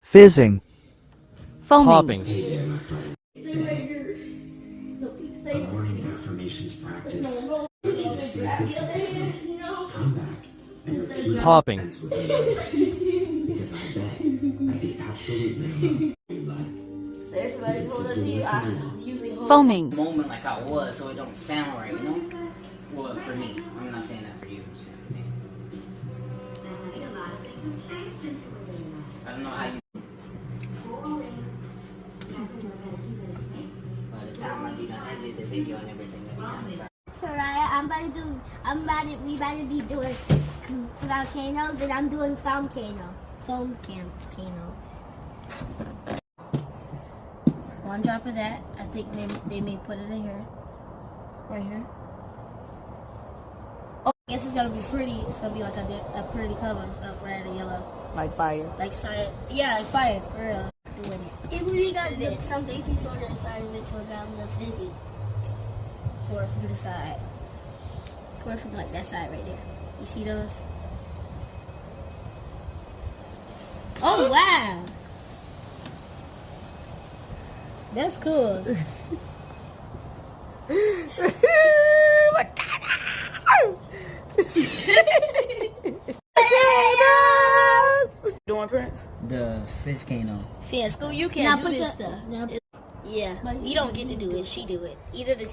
Fizzing. Foaming. Popping. Hey there, my friend. A morning affirmations practice. I want you to say this episode. Come back and repeat Popping. it with me. Because I bet at the absolute minimum you like. Foaming. Moment like I was, so it don't sound right, you know? Well, for me. I'm not saying that for you. I'm saying for me. I don't know how you. By the time I do that, edit the video and everything, that becomes time. Alright, we about to be doing volcanoes, and I'm doing volcano. One drop of that. I think they may put it in here. Right here. Oh, I guess it's gonna be pretty. It's gonna be like a pretty color of red and yellow. Like fire. Like cyan. Yeah, like fire, for real. If we got some baking soda inside of it, so it got a little fizzy. Pour it from the side. Pour it from like that side right there. You see those? Oh, wow! That's cool. Doing Prince? The Fizzcano. See, at school you can't do this stuff. Yeah, but you don't get to do it. She do it. Either the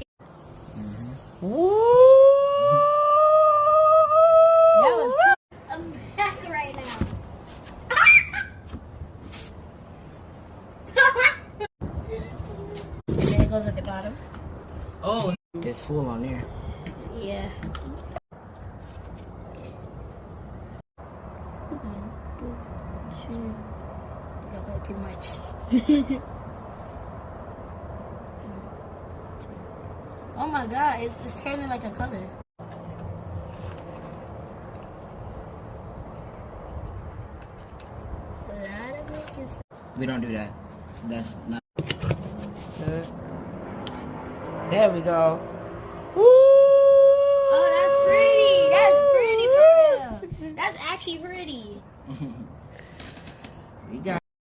Woo! That was cool. I'm back right now. And then it goes at the bottom. Oh, it's full on there. Yeah. I put too much. Oh my god, it's turning like a color. We don't do that. That's not. There we go. Woo! Oh, that's pretty. That's pretty for real. That's actually pretty. We got.